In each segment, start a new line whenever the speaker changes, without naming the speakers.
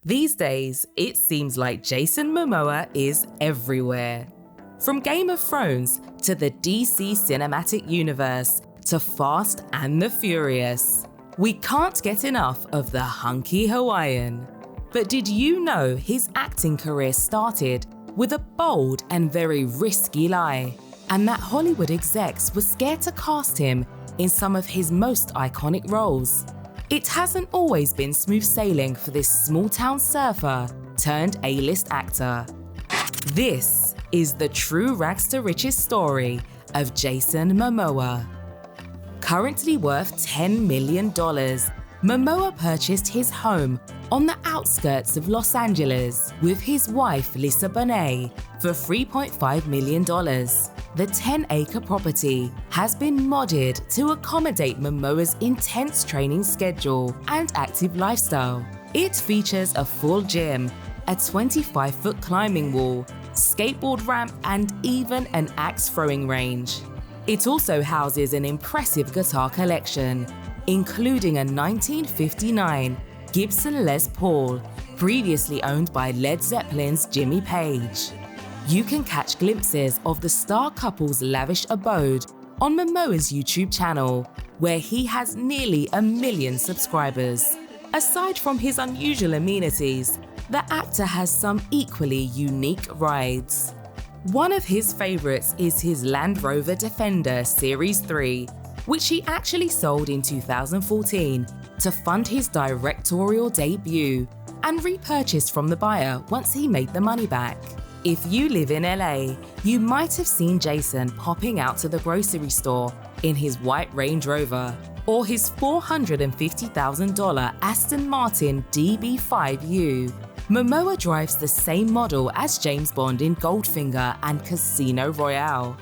These days, it seems like Jason Momoa is everywhere. From Game of Thrones to the DC Cinematic Universe to Fast and the Furious. We can't get enough of the hunky Hawaiian. But did you know his acting career started with a bold and very risky lie, and that Hollywood execs were scared to cast him in some of his most iconic roles? It hasn't always been smooth sailing for this small-town surfer turned A-list actor. This is the true rags to riches story of Jason Momoa. Currently worth $10 million, Mamoa purchased his home on the outskirts of Los Angeles with his wife Lisa Bonet for $3.5 million. The 10-acre property has been modded to accommodate Momoa's intense training schedule and active lifestyle. It features a full gym, a 25-foot climbing wall, skateboard ramp, and even an axe throwing range. It also houses an impressive guitar collection, including a 1959 Gibson Les Paul, previously owned by Led Zeppelin's Jimmy Page. You can catch glimpses of the star couple's lavish abode on Momoa's YouTube channel, where he has nearly 1 million subscribers. Aside from his unusual amenities, the actor has some equally unique rides. One of his favorites is his Land Rover Defender Series 3, which he actually sold in 2014 to fund his directorial debut and repurchased from the buyer once he made the money back. If you live in LA, you might have seen Jason popping out to the grocery store in his white Range Rover or his $450,000 Aston Martin DB5U. Momoa drives the same model as James Bond in Goldfinger and Casino Royale.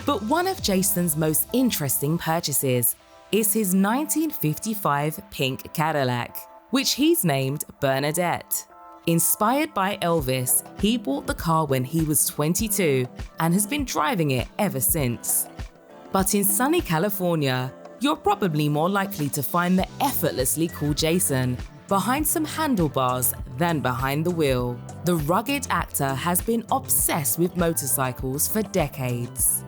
But one of Jason's most interesting purchases is his 1955 pink Cadillac, which he's named Bernadette. Inspired by Elvis, he bought the car when he was 22 and has been driving it ever since. But in sunny California, you're probably more likely to find the effortlessly cool Jason behind some handlebars than behind the wheel. The rugged actor has been obsessed with motorcycles for decades.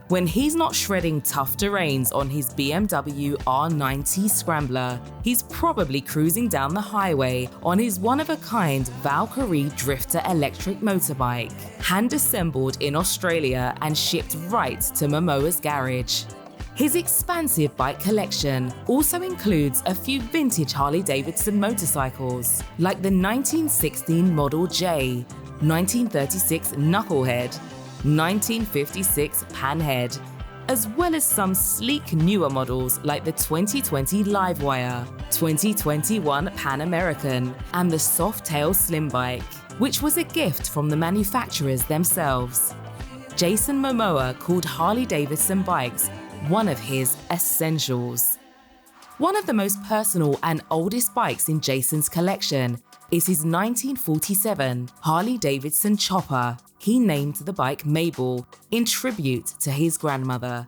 When he's not shredding tough terrains on his BMW R90 Scrambler, he's probably cruising down the highway on his one-of-a-kind Valkyrie Drifter electric motorbike, hand-assembled in Australia and shipped right to Momoa's garage. His expansive bike collection also includes a few vintage Harley-Davidson motorcycles, like the 1916 Model J, 1936 Knucklehead, 1956 Panhead, as well as some sleek newer models like the 2020 Livewire, 2021 Pan American, and the Softail Slim Bike, which was a gift from the manufacturers themselves. Jason Momoa called Harley-Davidson bikes one of his essentials. One of the most personal and oldest bikes in Jason's collection is his 1947 Harley-Davidson Chopper. He named the bike Mabel in tribute to his grandmother.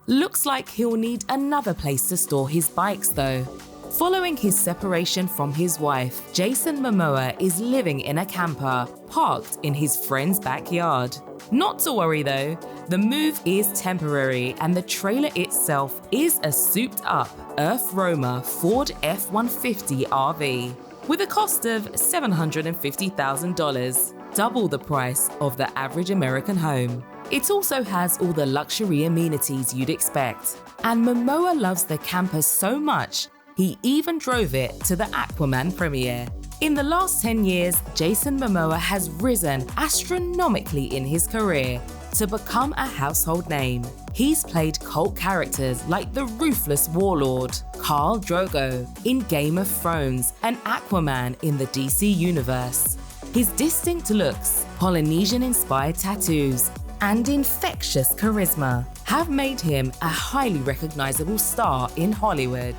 Looks like he'll need another place to store his bikes though. Following his separation from his wife, Jason Momoa is living in a camper parked in his friend's backyard. Not to worry though, the move is temporary and the trailer itself is a souped-up Earth Roma Ford F-150 RV with a cost of $750,000. Double the price of the average American home. It also has all the luxury amenities you'd expect. And Momoa loves the camper so much, he even drove it to the Aquaman premiere. In the last 10 years, Jason Momoa has risen astronomically in his career to become a household name. He's played cult characters like the ruthless warlord Karl Drogo in Game of Thrones and Aquaman in the DC universe. His distinct looks, Polynesian-inspired tattoos, and infectious charisma have made him a highly recognizable star in Hollywood.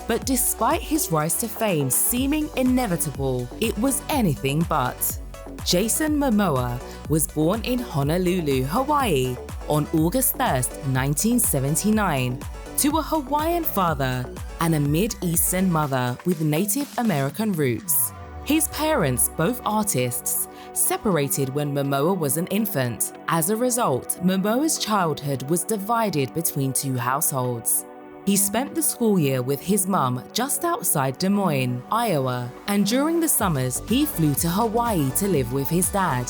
But despite his rise to fame seeming inevitable, it was anything but. Jason Momoa was born in Honolulu, Hawaii on August 1st, 1979, to a Hawaiian father and a Mid-Eastern mother with Native American roots. His parents, both artists, separated when Momoa was an infant. As a result, Momoa's childhood was divided between two households. He spent the school year with his mum just outside Des Moines, Iowa, and during the summers, he flew to Hawaii to live with his dad.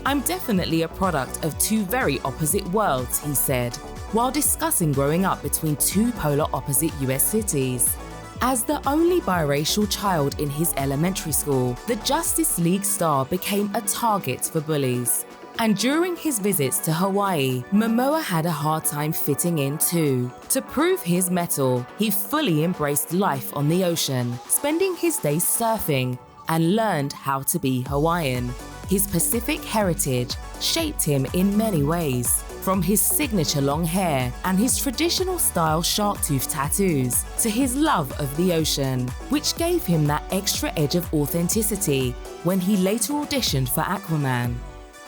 "I'm definitely a product of two very opposite worlds," he said, while discussing growing up between two polar opposite US cities. As the only biracial child in his elementary school, the Justice League star became a target for bullies. And during his visits to Hawaii, Momoa had a hard time fitting in too. To prove his mettle, he fully embraced life on the ocean, spending his days surfing, and learned how to be Hawaiian. His Pacific heritage shaped him in many ways, from his signature long hair and his traditional style shark tooth tattoos to his love of the ocean, which gave him that extra edge of authenticity when he later auditioned for Aquaman.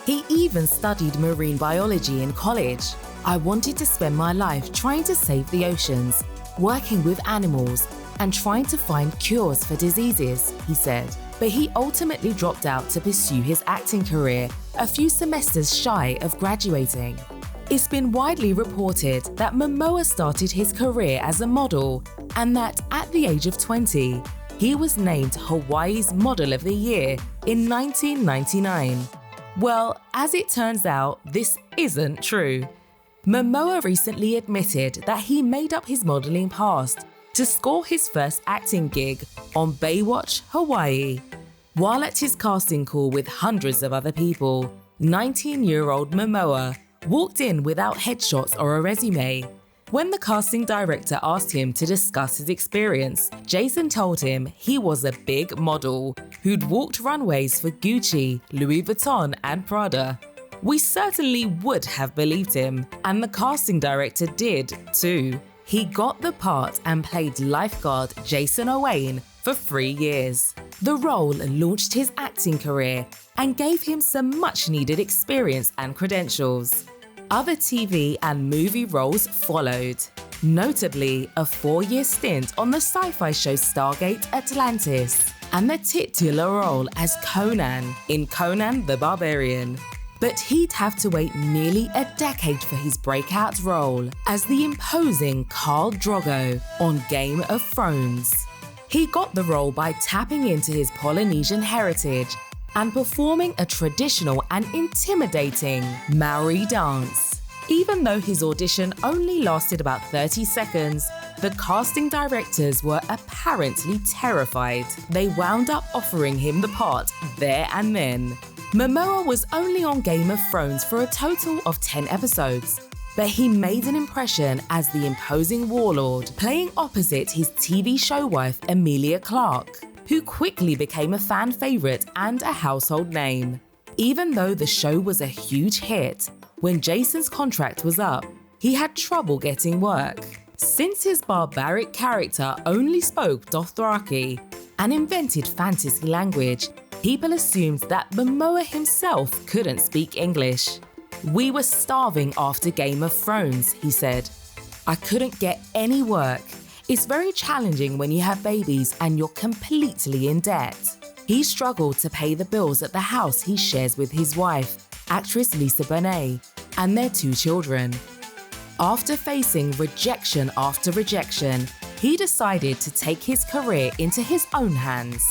He even studied marine biology in college. "I wanted to spend my life trying to save the oceans, working with animals, and trying to find cures for diseases," he said. But he ultimately dropped out to pursue his acting career a few semesters shy of graduating. It's been widely reported that Momoa started his career as a model and that at the age of 20, he was named Hawaii's Model of the Year in 1999. Well, as it turns out, this isn't true. Momoa recently admitted that he made up his modeling past to score his first acting gig on Baywatch Hawaii. While at his casting call with hundreds of other people, 19-year-old Momoa walked in without headshots or a resume. When the casting director asked him to discuss his experience, Jason told him he was a big model who'd walked runways for Gucci, Louis Vuitton, and Prada. "We certainly would have believed him, and the casting director did too. He got the part and played lifeguard Jason Owain for 3 years. The role launched his acting career and gave him some much-needed experience and credentials. Other TV and movie roles followed, notably a 4-year stint on the sci-fi show Stargate Atlantis and the titular role as Conan in Conan the Barbarian. But he'd have to wait nearly a decade for his breakout role as the imposing Karl Drogo on Game of Thrones. He got the role by tapping into his Polynesian heritage and performing a traditional and intimidating Maori dance. Even though his audition only lasted about 30 seconds, the casting directors were apparently terrified. They wound up offering him the part there and then. Mamoa was only on Game of Thrones for a total of 10 episodes, but he made an impression as the imposing warlord, playing opposite his TV show wife Emilia Clarke, who quickly became a fan favorite and a household name. Even though the show was a huge hit, when Jason's contract was up, he had trouble getting work. Since his barbaric character only spoke Dothraki and invented fantasy language, people assumed that Mamoa himself couldn't speak English. "We were starving after Game of Thrones," he said. "I couldn't get any work. It's very challenging when you have babies and you're completely in debt." He struggled to pay the bills at the house he shares with his wife, actress Lisa Bonet, and their 2 children. After facing rejection after rejection, he decided to take his career into his own hands.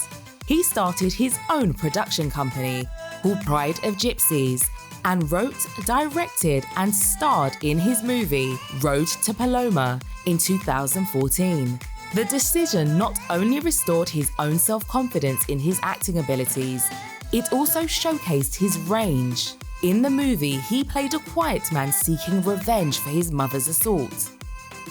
He started his own production company called Pride of Gypsies and wrote, directed, and starred in his movie Road to Paloma in 2014. The decision not only restored his own self-confidence in his acting abilities, it also showcased his range. In the movie, he played a quiet man seeking revenge for his mother's assault.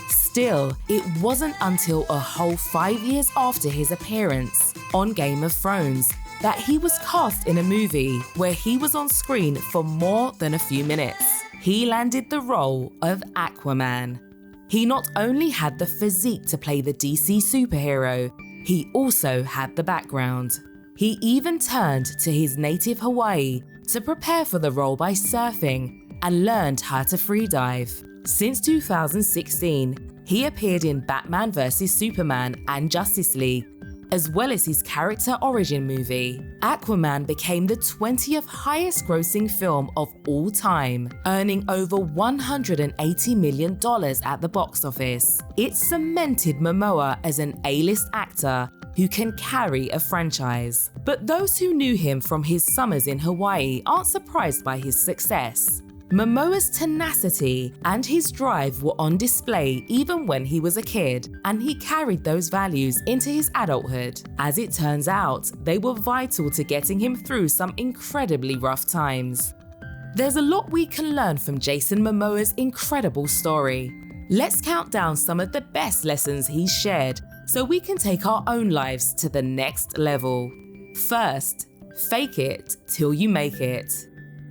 Still, it wasn't until a whole 5 years after his appearance on Game of Thrones that he was cast in a movie where he was on screen for more than a few minutes. He landed the role of Aquaman. He not only had the physique to play the DC superhero, he also had the background. He even turned to his native Hawaii to prepare for the role by surfing and learned how to freedive. Since 2016, he appeared in Batman vs Superman and Justice League, As well as his character origin movie, Aquaman became the 20th highest grossing film of all time, earning over $180 million at the box office. It cemented Momoa as an A-list actor who can carry a franchise. But those who knew him from his summers in Hawaii aren't surprised by his success. Momoa's tenacity and his drive were on display even when he was a kid, and he carried those values into his adulthood. As it turns out, they were vital to getting him through some incredibly rough times. There's a lot we can learn from Jason Momoa's incredible story. Let's count down some of the best lessons he's shared so we can take our own lives to the next level. First, fake it till you make it.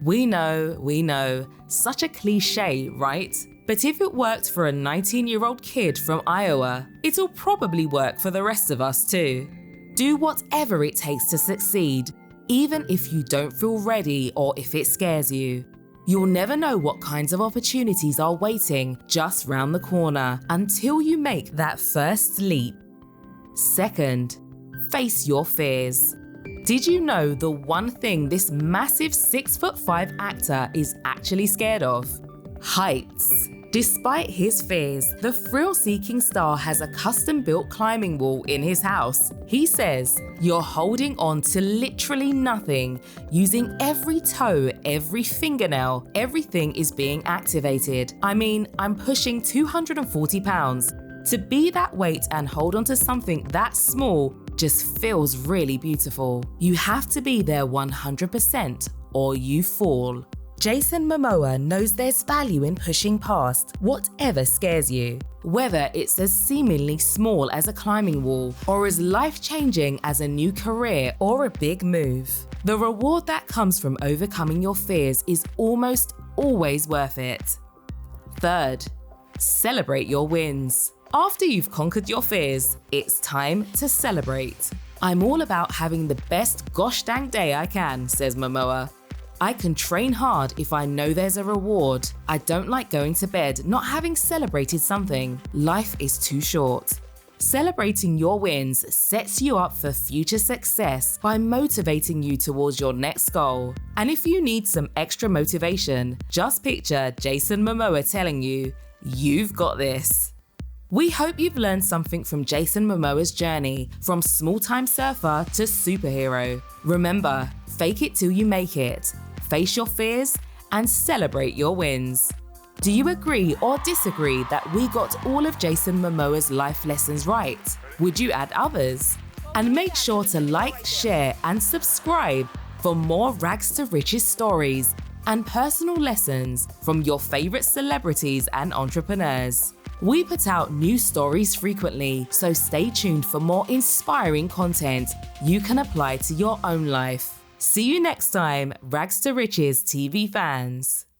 We know, such a cliche, right? But if it worked for a 19-year-old kid from Iowa, it'll probably work for the rest of us too. Do whatever it takes to succeed, even if you don't feel ready or if it scares you. You'll never know what kinds of opportunities are waiting just round the corner until you make that first leap. Second, face your fears. Did you know the one thing this massive 6'5" actor is actually scared of? Heights. Despite his fears, the thrill-seeking star has a custom-built climbing wall in his house. He says, "You're holding on to literally nothing. Using every toe, every fingernail, everything is being activated. I mean, I'm pushing 240 pounds. To be that weight and hold onto something that small just feels really beautiful. You have to be there 100% or you fall." Jason Momoa knows there's value in pushing past whatever scares you, whether it's as seemingly small as a climbing wall or as life-changing as a new career or a big move. The reward that comes from overcoming your fears is almost always worth it. Third, celebrate your wins. After you've conquered your fears, it's time to celebrate. "I'm all about having the best gosh dang day I can," says Mamoa. "I can train hard if I know there's a reward. I don't like going to bed not having celebrated something. Life is too short." Celebrating your wins sets you up for future success by motivating you towards your next goal. And if you need some extra motivation, just picture Jason Momoa telling you, "You've got this." We hope you've learned something from Jason Momoa's journey, from small-time surfer to superhero. Remember, fake it till you make it, face your fears, and celebrate your wins. Do you agree or disagree that we got all of Jason Momoa's life lessons right? Would you add others? And make sure to like, share, and subscribe for more rags to riches stories and personal lessons from your favorite celebrities and entrepreneurs. We put out new stories frequently, so stay tuned for more inspiring content you can apply to your own life. See you next time, Rags to Riches TV fans.